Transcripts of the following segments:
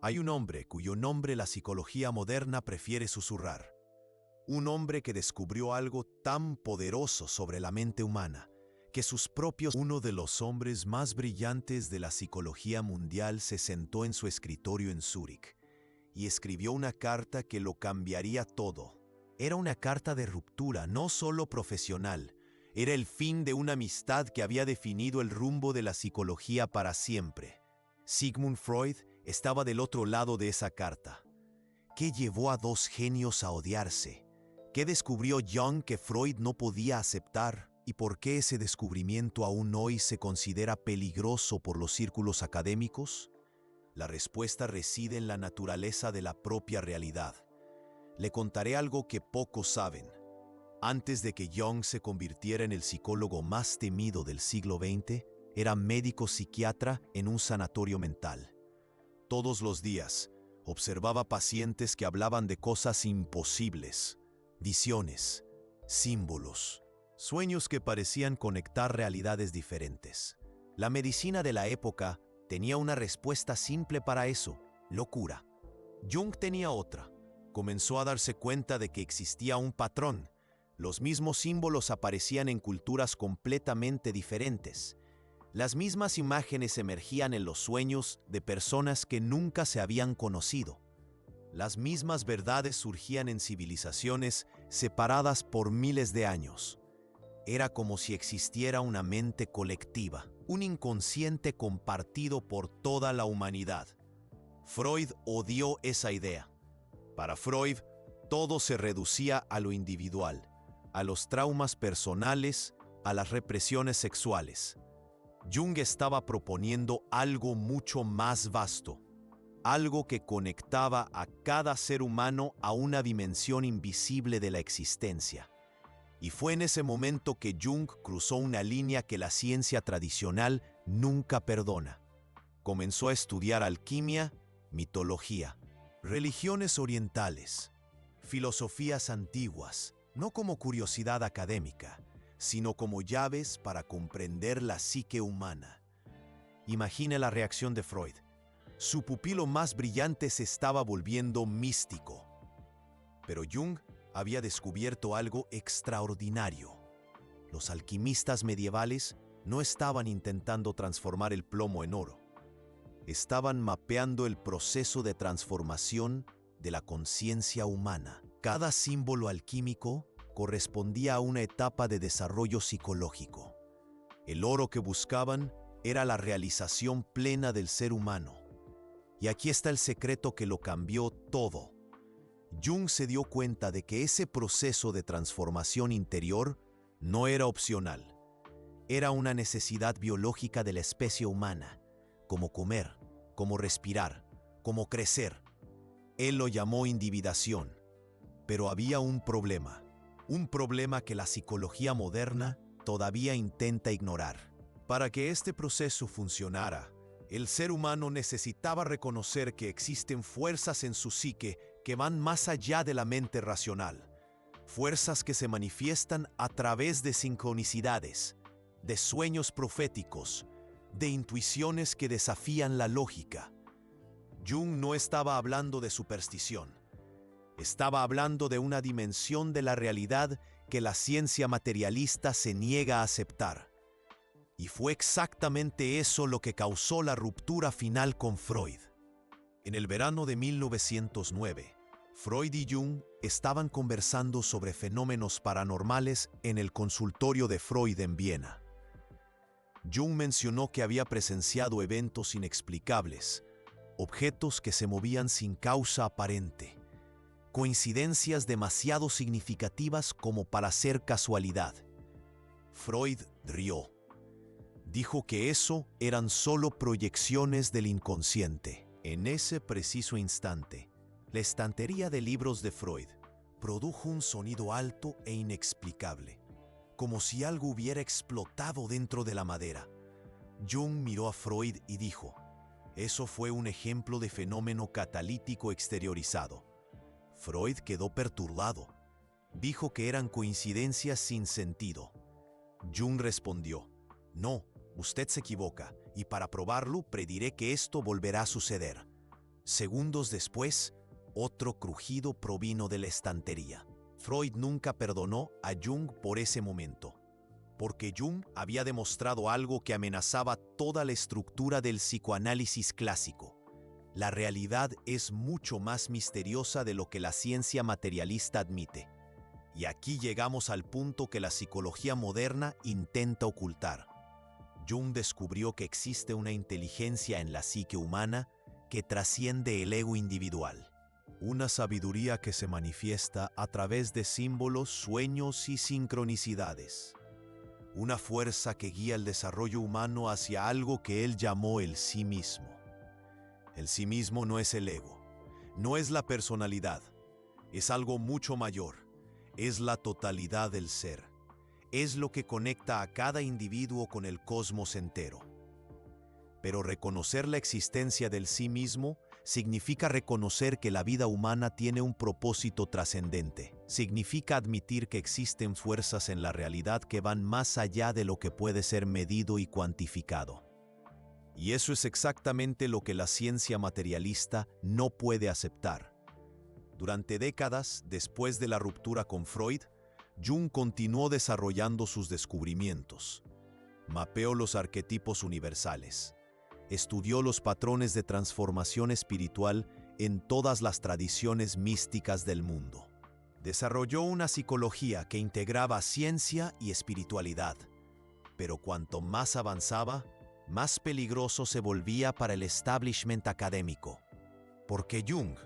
Hay un hombre cuyo nombre la psicología moderna prefiere susurrar. Un hombre que descubrió algo tan poderoso sobre la mente humana, que uno de los hombres más brillantes de la psicología mundial se sentó en su escritorio en Zúrich y escribió una carta que lo cambiaría todo. Era una carta de ruptura, no solo profesional. Era el fin de una amistad que había definido el rumbo de la psicología para siempre. Sigmund Freud estaba del otro lado de esa carta. ¿Qué llevó a dos genios a odiarse? ¿Qué descubrió Jung que Freud no podía aceptar? ¿Y por qué ese descubrimiento aún hoy se considera peligroso por los círculos académicos? La respuesta reside en la naturaleza de la propia realidad. Le contaré algo que pocos saben. Antes de que Jung se convirtiera en el psicólogo más temido del siglo XX, era médico psiquiatra en un sanatorio mental. Todos los días, observaba pacientes que hablaban de cosas imposibles, visiones, símbolos, sueños que parecían conectar realidades diferentes. La medicina de la época tenía una respuesta simple para eso: locura. Jung tenía otra. Comenzó a darse cuenta de que existía un patrón. Los mismos símbolos aparecían en culturas completamente diferentes. Las mismas imágenes emergían en los sueños de personas que nunca se habían conocido. Las mismas verdades surgían en civilizaciones separadas por miles de años. Era como si existiera una mente colectiva, un inconsciente compartido por toda la humanidad. Freud odió esa idea. Para Freud, todo se reducía a lo individual, a los traumas personales, a las represiones sexuales. Jung estaba proponiendo algo mucho más vasto, algo que conectaba a cada ser humano a una dimensión invisible de la existencia. Y fue en ese momento que Jung cruzó una línea que la ciencia tradicional nunca perdona. Comenzó a estudiar alquimia, mitología, religiones orientales, filosofías antiguas, no como curiosidad académica, sino como llaves para comprender la psique humana. Imagine la reacción de Freud. Su pupilo más brillante se estaba volviendo místico. Pero Jung había descubierto algo extraordinario. Los alquimistas medievales no estaban intentando transformar el plomo en oro. Estaban mapeando el proceso de transformación de la conciencia humana. Cada símbolo alquímico correspondía a una etapa de desarrollo psicológico. El oro que buscaban era la realización plena del ser humano. Y aquí está el secreto que lo cambió todo. Jung se dio cuenta de que ese proceso de transformación interior no era opcional. Era una necesidad biológica de la especie humana, como comer, como respirar, como crecer. Él lo llamó individuación. Pero había un problema que la psicología moderna todavía intenta ignorar. Para que este proceso funcionara, el ser humano necesitaba reconocer que existen fuerzas en su psique que van más allá de la mente racional. Fuerzas que se manifiestan a través de sincronicidades, de sueños proféticos, de intuiciones que desafían la lógica. Jung no estaba hablando de superstición. Estaba hablando de una dimensión de la realidad que la ciencia materialista se niega a aceptar. Y fue exactamente eso lo que causó la ruptura final con Freud. En el verano de 1909, Freud y Jung estaban conversando sobre fenómenos paranormales en el consultorio de Freud en Viena. Jung mencionó que había presenciado eventos inexplicables, objetos que se movían sin causa aparente, coincidencias demasiado significativas como para ser casualidad. Freud rió. Dijo que eso eran solo proyecciones del inconsciente. En ese preciso instante, la estantería de libros de Freud produjo un sonido alto e inexplicable, como si algo hubiera explotado dentro de la madera. Jung miró a Freud y dijo: eso fue un ejemplo de fenómeno catalítico exteriorizado. Freud quedó perturbado. Dijo que eran coincidencias sin sentido. Jung respondió: no, usted se equivoca, y para probarlo prediré que esto volverá a suceder. Segundos después, otro crujido provino de la estantería. Freud nunca perdonó a Jung por ese momento, porque Jung había demostrado algo que amenazaba toda la estructura del psicoanálisis clásico. La realidad es mucho más misteriosa de lo que la ciencia materialista admite. Y aquí llegamos al punto que la psicología moderna intenta ocultar. Jung descubrió que existe una inteligencia en la psique humana que trasciende el ego individual. Una sabiduría que se manifiesta a través de símbolos, sueños y sincronicidades. Una fuerza que guía el desarrollo humano hacia algo que él llamó el sí mismo. El sí mismo no es el ego, no es la personalidad, es algo mucho mayor, es la totalidad del ser, es lo que conecta a cada individuo con el cosmos entero. Pero reconocer la existencia del sí mismo significa reconocer que la vida humana tiene un propósito trascendente. Significa admitir que existen fuerzas en la realidad que van más allá de lo que puede ser medido y cuantificado. Y eso es exactamente lo que la ciencia materialista no puede aceptar. Durante décadas, después de la ruptura con Freud, Jung continuó desarrollando sus descubrimientos. Mapeó los arquetipos universales. Estudió los patrones de transformación espiritual en todas las tradiciones místicas del mundo. Desarrolló una psicología que integraba ciencia y espiritualidad. Pero cuanto más avanzaba, más peligroso se volvía para el establishment académico. Porque Jung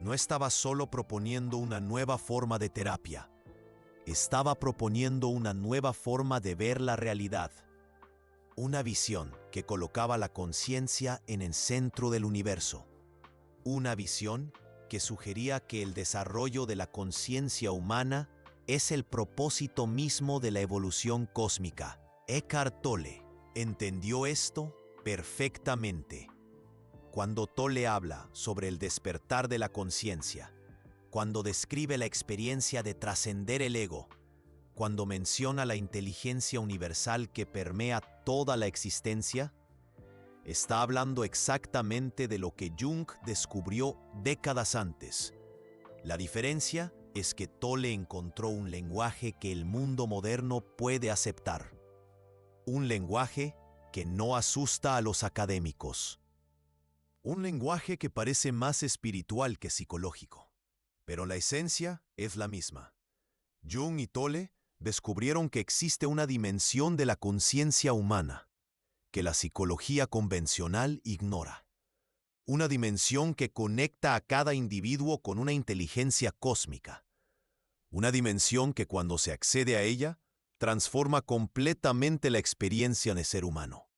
no estaba solo proponiendo una nueva forma de terapia, estaba proponiendo una nueva forma de ver la realidad. Una visión que colocaba la conciencia en el centro del universo. Una visión que sugería que el desarrollo de la conciencia humana es el propósito mismo de la evolución cósmica. Eckhart Tolle entendió esto perfectamente. Cuando Tolle habla sobre el despertar de la conciencia, cuando describe la experiencia de trascender el ego, cuando menciona la inteligencia universal que permea toda la existencia, está hablando exactamente de lo que Jung descubrió décadas antes. La diferencia es que Tolle encontró un lenguaje que el mundo moderno puede aceptar. Un lenguaje que no asusta a los académicos. Un lenguaje que parece más espiritual que psicológico. Pero la esencia es la misma. Jung y Tolle descubrieron que existe una dimensión de la conciencia humana que la psicología convencional ignora. Una dimensión que conecta a cada individuo con una inteligencia cósmica. Una dimensión que cuando se accede a ella, transforma completamente la experiencia en el ser humano.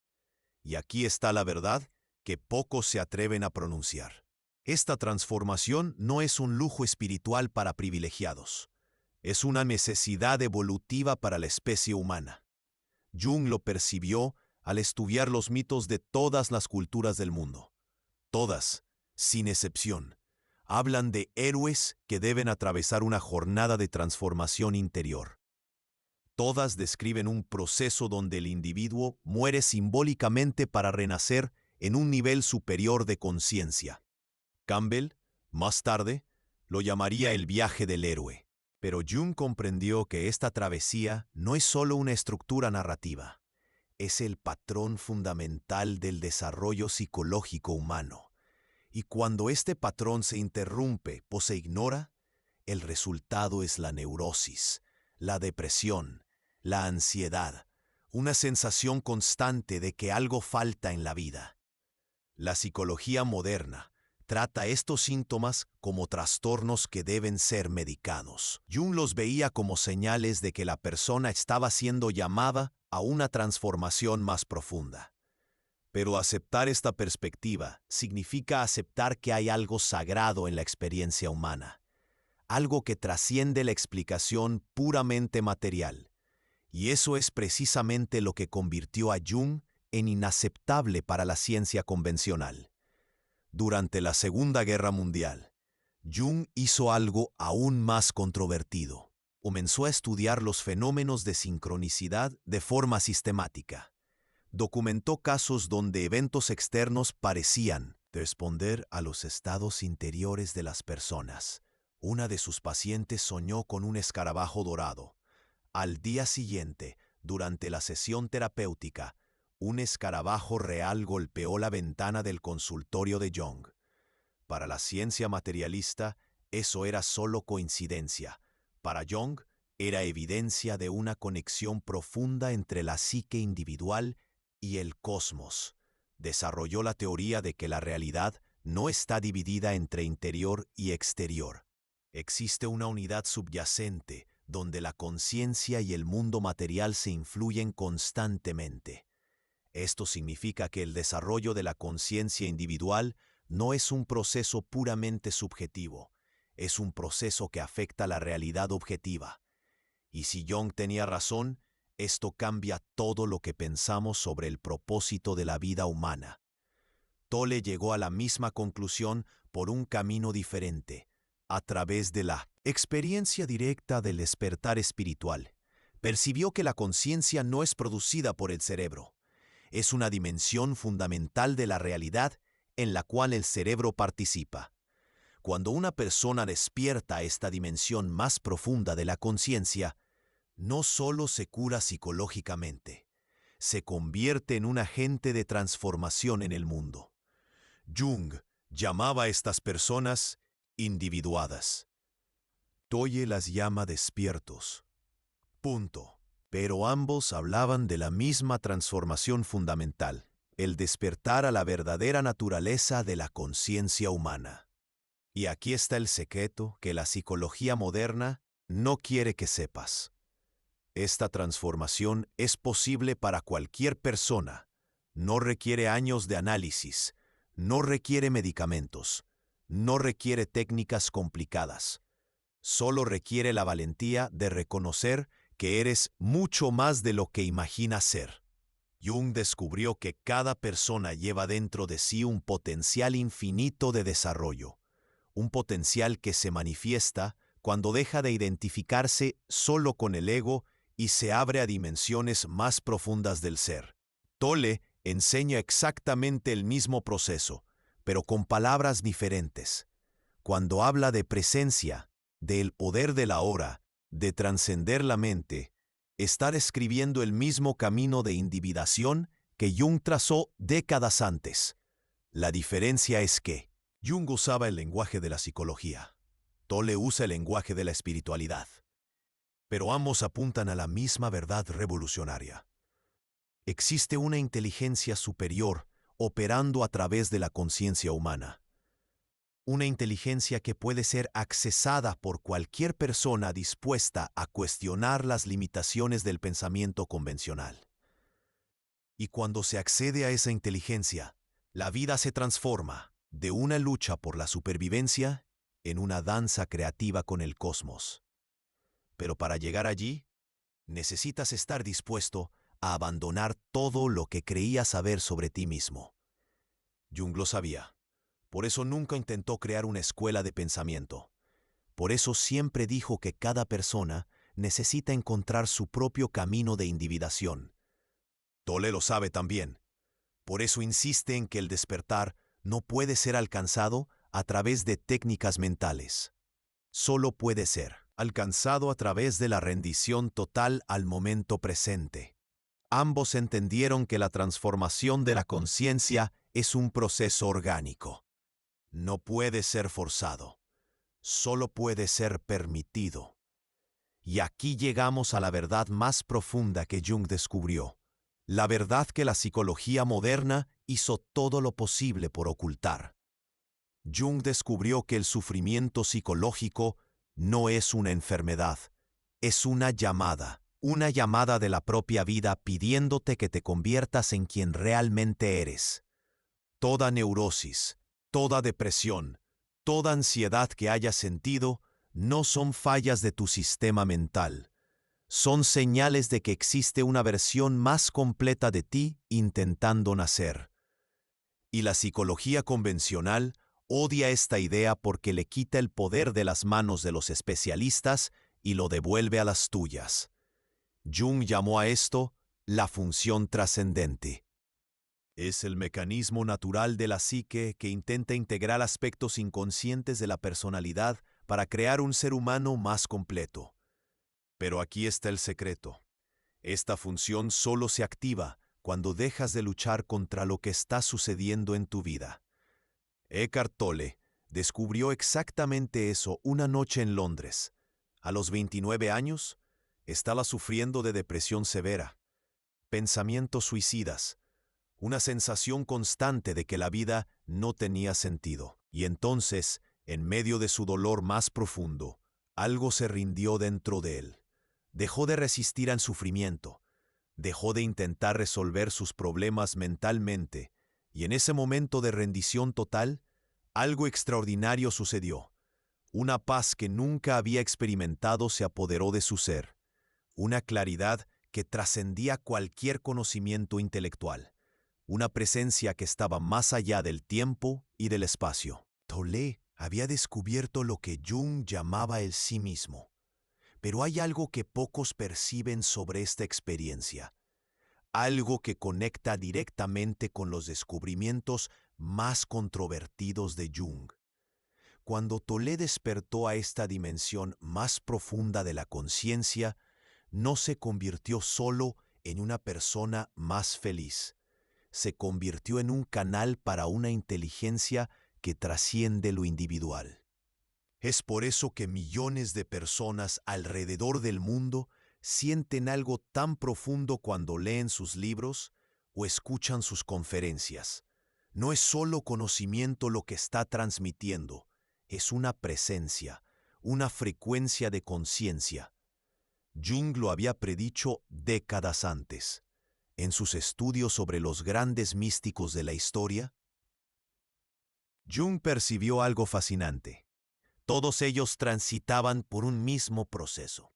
Y aquí está la verdad que pocos se atreven a pronunciar. Esta transformación no es un lujo espiritual para privilegiados. Es una necesidad evolutiva para la especie humana. Jung lo percibió al estudiar los mitos de todas las culturas del mundo. Todas, sin excepción, hablan de héroes que deben atravesar una jornada de transformación interior. Todas describen un proceso donde el individuo muere simbólicamente para renacer en un nivel superior de conciencia. Campbell, más tarde, lo llamaría el viaje del héroe. Pero Jung comprendió que esta travesía no es solo una estructura narrativa, es el patrón fundamental del desarrollo psicológico humano. Y cuando este patrón se interrumpe o se ignora, el resultado es la neurosis, la depresión, la ansiedad, una sensación constante de que algo falta en la vida. La psicología moderna trata estos síntomas como trastornos que deben ser medicados. Jung los veía como señales de que la persona estaba siendo llamada a una transformación más profunda. Pero aceptar esta perspectiva significa aceptar que hay algo sagrado en la experiencia humana, algo que trasciende la explicación puramente material. Y eso es precisamente lo que convirtió a Jung en inaceptable para la ciencia convencional. Durante la Segunda Guerra Mundial, Jung hizo algo aún más controvertido. Comenzó a estudiar los fenómenos de sincronicidad de forma sistemática. Documentó casos donde eventos externos parecían, responder a los estados interiores de las personas. Una de sus pacientes soñó con un escarabajo dorado. Al día siguiente, durante la sesión terapéutica, un escarabajo real golpeó la ventana del consultorio de Jung. Para la ciencia materialista, eso era solo coincidencia. Para Jung, era evidencia de una conexión profunda entre la psique individual y el cosmos. Desarrolló la teoría de que la realidad no está dividida entre interior y exterior. Existe una unidad subyacente donde la conciencia y el mundo material se influyen constantemente. Esto significa que el desarrollo de la conciencia individual no es un proceso puramente subjetivo, es un proceso que afecta la realidad objetiva. Y si Jung tenía razón, esto cambia todo lo que pensamos sobre el propósito de la vida humana. Tolle llegó a la misma conclusión por un camino diferente, a través de la experiencia directa del despertar espiritual. Percibió que la conciencia no es producida por el cerebro. Es una dimensión fundamental de la realidad en la cual el cerebro participa. Cuando una persona despierta esta dimensión más profunda de la conciencia, no solo se cura psicológicamente, se convierte en un agente de transformación en el mundo. Jung llamaba a estas personas individuadas. Tolle las llama despiertos. Punto. Pero ambos hablaban de la misma transformación fundamental, el despertar a la verdadera naturaleza de la conciencia humana. Y aquí está el secreto que la psicología moderna no quiere que sepas. Esta transformación es posible para cualquier persona. No requiere años de análisis, no requiere medicamentos, no requiere técnicas complicadas. Solo requiere la valentía de reconocer que eres mucho más de lo que imaginas ser. Jung descubrió que cada persona lleva dentro de sí un potencial infinito de desarrollo, un potencial que se manifiesta cuando deja de identificarse solo con el ego y se abre a dimensiones más profundas del ser. Tolle enseña exactamente el mismo proceso, pero con palabras diferentes. Cuando habla de presencia, del poder de la hora, de trascender la mente, está describiendo el mismo camino de individuación que Jung trazó décadas antes. La diferencia es que Jung usaba el lenguaje de la psicología. Tolle usa el lenguaje de la espiritualidad. Pero ambos apuntan a la misma verdad revolucionaria. Existe una inteligencia superior operando a través de la conciencia humana. Una inteligencia que puede ser accesada por cualquier persona dispuesta a cuestionar las limitaciones del pensamiento convencional. Y cuando se accede a esa inteligencia, la vida se transforma de una lucha por la supervivencia en una danza creativa con el cosmos. Pero para llegar allí, necesitas estar dispuesto a abandonar todo lo que creías saber sobre ti mismo. Jung lo sabía. Por eso nunca intentó crear una escuela de pensamiento. Por eso siempre dijo que cada persona necesita encontrar su propio camino de individuación. Tolle lo sabe también. Por eso insiste en que el despertar no puede ser alcanzado a través de técnicas mentales. Solo puede ser alcanzado a través de la rendición total al momento presente. Ambos entendieron que la transformación de la conciencia es un proceso orgánico. No puede ser forzado, solo puede ser permitido. Y aquí llegamos a la verdad más profunda que Jung descubrió, la verdad que la psicología moderna hizo todo lo posible por ocultar. Jung descubrió que el sufrimiento psicológico no es una enfermedad, es una llamada de la propia vida pidiéndote que te conviertas en quien realmente eres. Toda neurosis, toda depresión, toda ansiedad que hayas sentido no son fallas de tu sistema mental. Son señales de que existe una versión más completa de ti intentando nacer. Y la psicología convencional odia esta idea porque le quita el poder de las manos de los especialistas y lo devuelve a las tuyas. Jung llamó a esto la función trascendente. Es el mecanismo natural de la psique que intenta integrar aspectos inconscientes de la personalidad para crear un ser humano más completo. Pero aquí está el secreto. Esta función solo se activa cuando dejas de luchar contra lo que está sucediendo en tu vida. Eckhart Tolle descubrió exactamente eso una noche en Londres. A los 29 años, estaba sufriendo de depresión severa, pensamientos suicidas, una sensación constante de que la vida no tenía sentido. Y entonces, en medio de su dolor más profundo, algo se rindió dentro de él. Dejó de resistir al sufrimiento, dejó de intentar resolver sus problemas mentalmente, y en ese momento de rendición total, algo extraordinario sucedió. Una paz que nunca había experimentado se apoderó de su ser, una claridad que trascendía cualquier conocimiento intelectual, una presencia que estaba más allá del tiempo y del espacio. Tolle había descubierto lo que Jung llamaba el sí mismo. Pero hay algo que pocos perciben sobre esta experiencia, algo que conecta directamente con los descubrimientos más controvertidos de Jung. Cuando Tolle despertó a esta dimensión más profunda de la conciencia, no se convirtió solo en una persona más feliz. Se convirtió en un canal para una inteligencia que trasciende lo individual. Es por eso que millones de personas alrededor del mundo sienten algo tan profundo cuando leen sus libros o escuchan sus conferencias. No es solo conocimiento lo que está transmitiendo, es una presencia, una frecuencia de conciencia. Jung lo había predicho décadas antes. En sus estudios sobre los grandes místicos de la historia, Jung percibió algo fascinante. Todos ellos transitaban por un mismo proceso.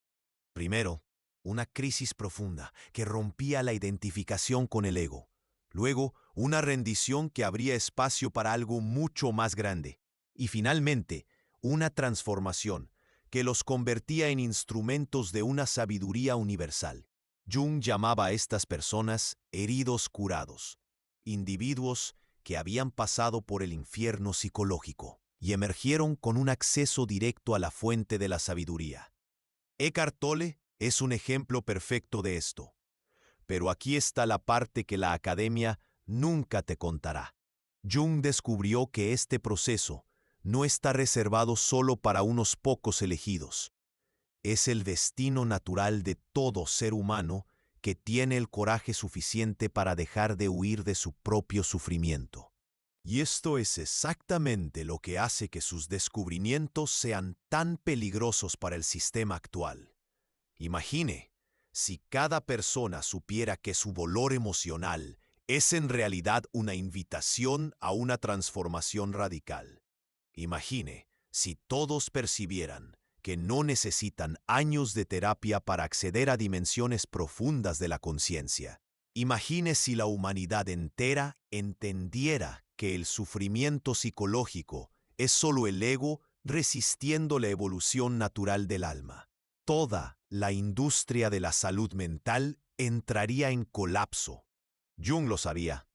Primero, una crisis profunda que rompía la identificación con el ego. Luego, una rendición que abría espacio para algo mucho más grande. Y finalmente, una transformación que los convertía en instrumentos de una sabiduría universal. Jung llamaba a estas personas heridos curados, individuos que habían pasado por el infierno psicológico y emergieron con un acceso directo a la fuente de la sabiduría. Eckhart Tolle es un ejemplo perfecto de esto. Pero aquí está la parte que la academia nunca te contará. Jung descubrió que este proceso no está reservado solo para unos pocos elegidos. Es el destino natural de todo ser humano que tiene el coraje suficiente para dejar de huir de su propio sufrimiento. Y esto es exactamente lo que hace que sus descubrimientos sean tan peligrosos para el sistema actual. Imagine, si cada persona supiera que su valor emocional es en realidad una invitación a una transformación radical. Imagine, si todos percibieran que no necesitan años de terapia para acceder a dimensiones profundas de la conciencia. Imagine si la humanidad entera entendiera que el sufrimiento psicológico es solo el ego resistiendo la evolución natural del alma. Toda la industria de la salud mental entraría en colapso. Jung lo sabía.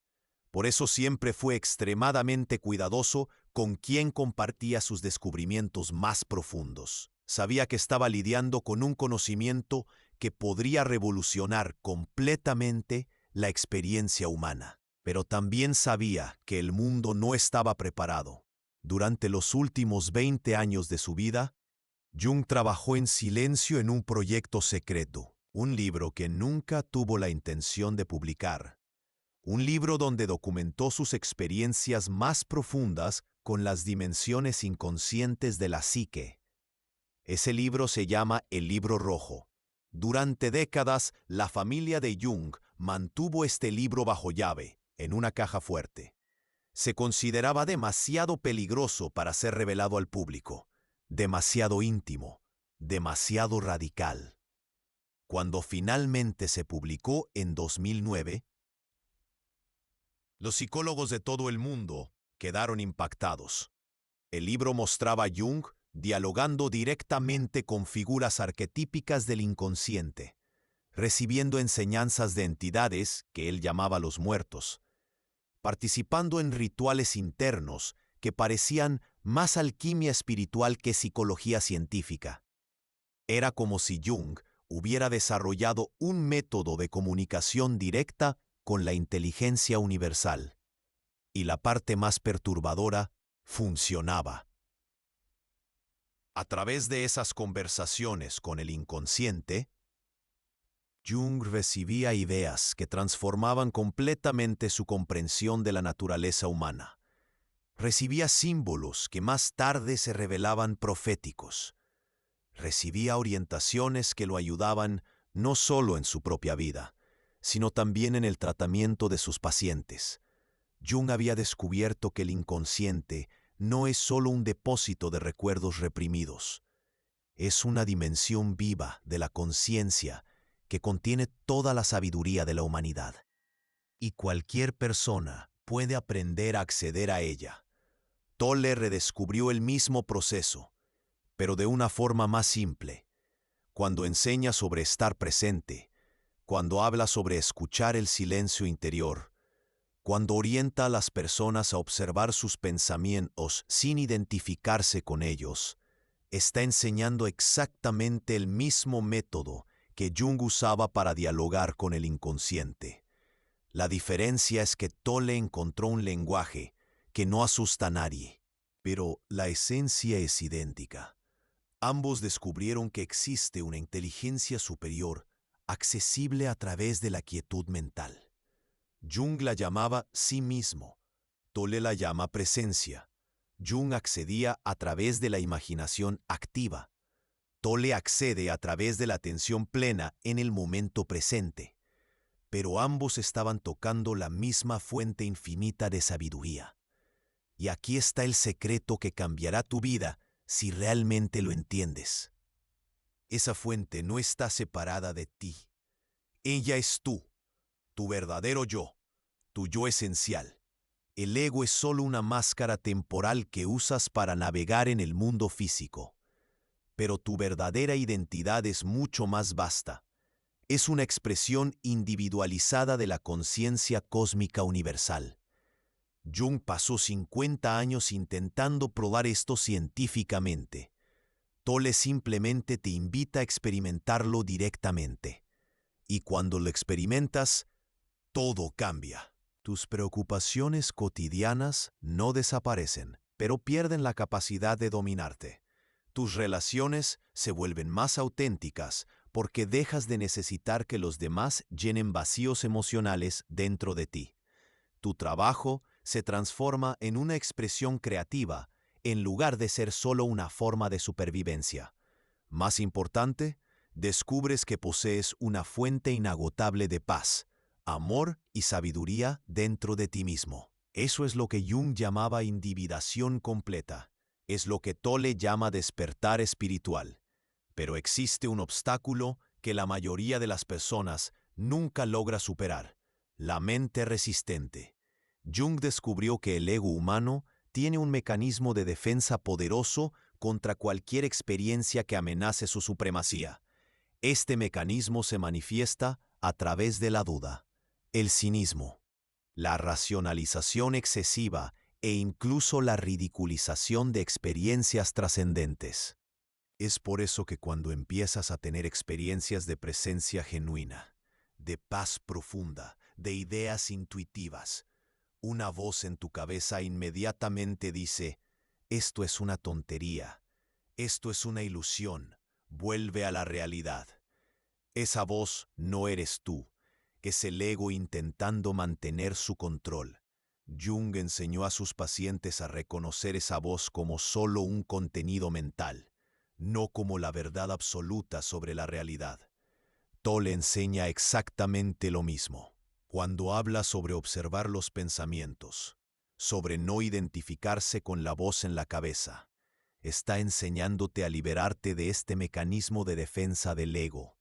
Por eso siempre fue extremadamente cuidadoso con quién compartía sus descubrimientos más profundos. Sabía que estaba lidiando con un conocimiento que podría revolucionar completamente la experiencia humana. Pero también sabía que el mundo no estaba preparado. Durante los últimos 20 años de su vida, Jung trabajó en silencio en un proyecto secreto, un libro que nunca tuvo la intención de publicar. Un libro donde documentó sus experiencias más profundas con las dimensiones inconscientes de la psique. Ese libro se llama El Libro Rojo. Durante décadas, la familia de Jung mantuvo este libro bajo llave, en una caja fuerte. Se consideraba demasiado peligroso para ser revelado al público, demasiado íntimo, demasiado radical. Cuando finalmente se publicó en 2009, los psicólogos de todo el mundo quedaron impactados. El libro mostraba a Jung dialogando directamente con figuras arquetípicas del inconsciente, recibiendo enseñanzas de entidades que él llamaba los muertos, participando en rituales internos que parecían más alquimia espiritual que psicología científica. Era como si Jung hubiera desarrollado un método de comunicación directa con la inteligencia universal. Y la parte más perturbadora, funcionaba. A través de esas conversaciones con el inconsciente, Jung recibía ideas que transformaban completamente su comprensión de la naturaleza humana. Recibía símbolos que más tarde se revelaban proféticos. Recibía orientaciones que lo ayudaban no solo en su propia vida, sino también en el tratamiento de sus pacientes. Jung había descubierto que el inconsciente no es solo un depósito de recuerdos reprimidos. Es una dimensión viva de la conciencia que contiene toda la sabiduría de la humanidad. Y cualquier persona puede aprender a acceder a ella. Tolle redescubrió el mismo proceso, pero de una forma más simple. Cuando enseña sobre estar presente, cuando habla sobre escuchar el silencio interior, cuando orienta a las personas a observar sus pensamientos sin identificarse con ellos, está enseñando exactamente el mismo método que Jung usaba para dialogar con el inconsciente. La diferencia es que Tolle encontró un lenguaje que no asusta a nadie, pero la esencia es idéntica. Ambos descubrieron que existe una inteligencia superior accesible a través de la quietud mental. Jung la llamaba sí mismo, Tolle la llama presencia. Jung accedía a través de la imaginación activa. Tolle accede a través de la atención plena en el momento presente. Pero ambos estaban tocando la misma fuente infinita de sabiduría. Y aquí está el secreto que cambiará tu vida si realmente lo entiendes. Esa fuente no está separada de ti. Ella es tú, tu verdadero yo, tu yo esencial. El ego es solo una máscara temporal que usas para navegar en el mundo físico. Pero tu verdadera identidad es mucho más vasta. Es una expresión individualizada de la conciencia cósmica universal. Jung pasó 50 años intentando probar esto científicamente. Tolle simplemente te invita a experimentarlo directamente. Y cuando lo experimentas, todo cambia. Tus preocupaciones cotidianas no desaparecen, pero pierden la capacidad de dominarte. Tus relaciones se vuelven más auténticas porque dejas de necesitar que los demás llenen vacíos emocionales dentro de ti. Tu trabajo se transforma en una expresión creativa en lugar de ser solo una forma de supervivencia. Más importante, descubres que posees una fuente inagotable de paz, amor y sabiduría dentro de ti mismo. Eso es lo que Jung llamaba individuación completa. Es lo que Tolle llama despertar espiritual. Pero existe un obstáculo que la mayoría de las personas nunca logra superar: la mente resistente. Jung descubrió que el ego humano tiene un mecanismo de defensa poderoso contra cualquier experiencia que amenace su supremacía. Este mecanismo se manifiesta a través de la duda, el cinismo, la racionalización excesiva e incluso la ridiculización de experiencias trascendentes. Es por eso que cuando empiezas a tener experiencias de presencia genuina, de paz profunda, de ideas intuitivas, una voz en tu cabeza inmediatamente dice: esto es una tontería, esto es una ilusión, vuelve a la realidad. Esa voz no eres tú, es el ego intentando mantener su control. Jung enseñó a sus pacientes a reconocer esa voz como solo un contenido mental, no como la verdad absoluta sobre la realidad. Tolle enseña exactamente lo mismo. Cuando habla sobre observar los pensamientos, sobre no identificarse con la voz en la cabeza, está enseñándote a liberarte de este mecanismo de defensa del ego.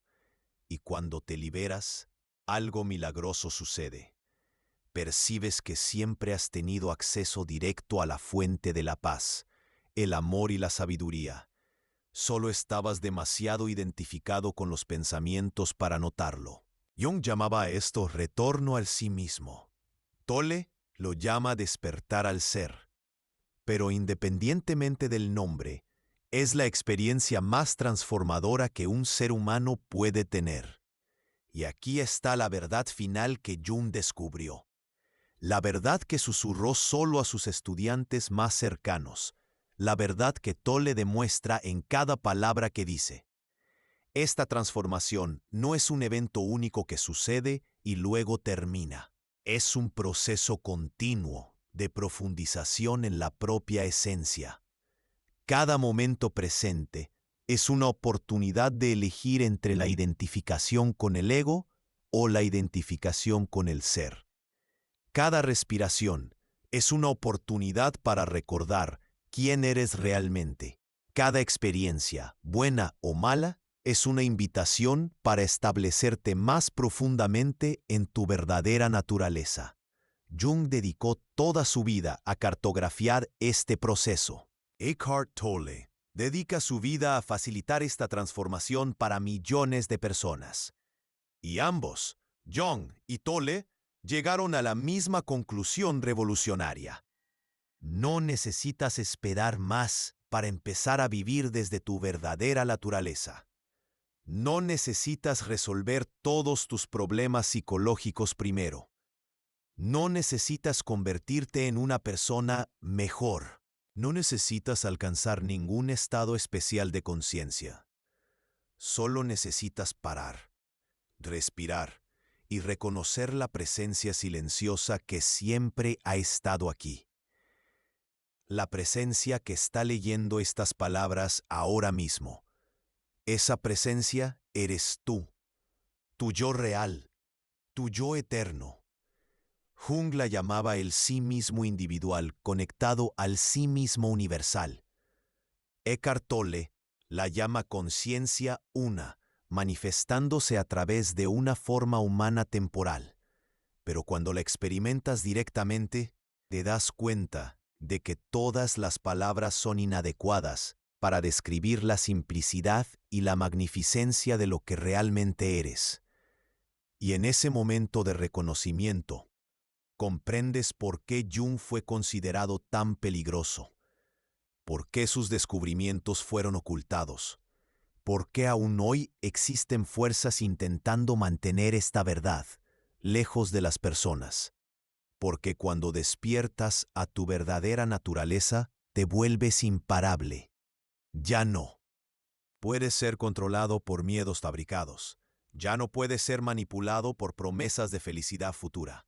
Y cuando te liberas, algo milagroso sucede. Percibes que siempre has tenido acceso directo a la fuente de la paz, el amor y la sabiduría. Solo estabas demasiado identificado con los pensamientos para notarlo. Jung llamaba a esto retorno al sí mismo. Tolle Lo llama despertar al ser. Pero independientemente del nombre, es la experiencia más transformadora que un ser humano puede tener. Y aquí está la verdad final que Jung descubrió. La verdad que susurró solo a sus estudiantes más cercanos. La verdad que Tolle demuestra en cada palabra que dice. Esta transformación no es un evento único que sucede y luego termina. Es un proceso continuo de profundización en la propia esencia. Cada momento presente es una oportunidad de elegir entre la identificación con el ego o la identificación con el ser. Cada respiración es una oportunidad para recordar quién eres realmente. Cada experiencia, buena o mala, es una invitación para establecerte más profundamente en tu verdadera naturaleza. Jung dedicó toda su vida a cartografiar este proceso. Eckhart Tolle dedica su vida a facilitar esta transformación para millones de personas. Y ambos, Jung y Tolle, llegaron a la misma conclusión revolucionaria. No necesitas esperar más para empezar a vivir desde tu verdadera naturaleza. No necesitas resolver todos tus problemas psicológicos primero. No necesitas convertirte en una persona mejor. No necesitas alcanzar ningún estado especial de conciencia. Solo necesitas parar, respirar y reconocer la presencia silenciosa que siempre ha estado aquí. La presencia que está leyendo estas palabras ahora mismo. Esa presencia eres tú, tu yo real, tu yo eterno. Jung la llamaba el sí mismo individual conectado al sí mismo universal. Eckhart Tolle la llama conciencia una, manifestándose a través de una forma humana temporal. Pero cuando la experimentas directamente, te das cuenta de que todas las palabras son inadecuadas para describir la simplicidad y la magnificencia de lo que realmente eres. Y en ese momento de reconocimiento, comprendes por qué Jung fue considerado tan peligroso, por qué sus descubrimientos fueron ocultados, por qué aún hoy existen fuerzas intentando mantener esta verdad lejos de las personas. Porque cuando despiertas a tu verdadera naturaleza, te vuelves imparable. Ya no. Puedes ser controlado por miedos fabricados. Ya no puedes ser manipulado por promesas de felicidad futura.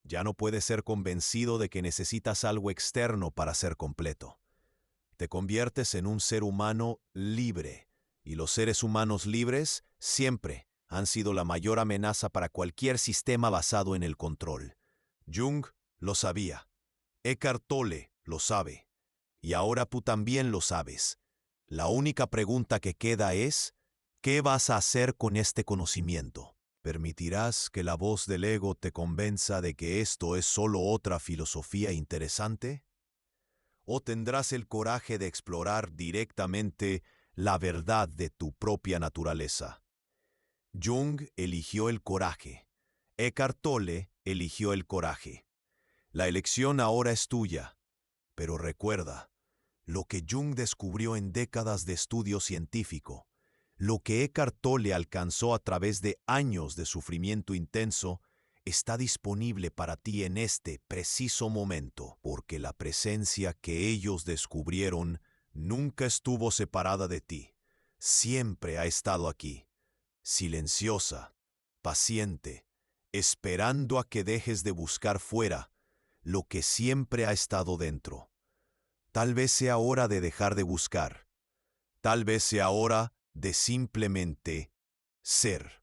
Ya no puedes ser convencido de que necesitas algo externo para ser completo. Te conviertes en un ser humano libre, y los seres humanos libres siempre han sido la mayor amenaza para cualquier sistema basado en el control. Jung lo sabía. Eckhart Tolle lo sabe. Y ahora tú también lo sabes. La única pregunta que queda es, ¿qué vas a hacer con este conocimiento? ¿Permitirás que la voz del ego te convenza de que esto es solo otra filosofía interesante? ¿O tendrás el coraje de explorar directamente la verdad de tu propia naturaleza? Jung eligió el coraje. Eckhart Tolle eligió el coraje. La elección ahora es tuya. Pero recuerda, lo que Jung descubrió en décadas de estudio científico, lo que Eckhart Tolle alcanzó a través de años de sufrimiento intenso, está disponible para ti en este preciso momento, porque la presencia que ellos descubrieron nunca estuvo separada de ti. Siempre ha estado aquí, silenciosa, paciente, esperando a que dejes de buscar fuera lo que siempre ha estado dentro. Tal vez sea hora de dejar de buscar. Tal vez sea hora de simplemente ser.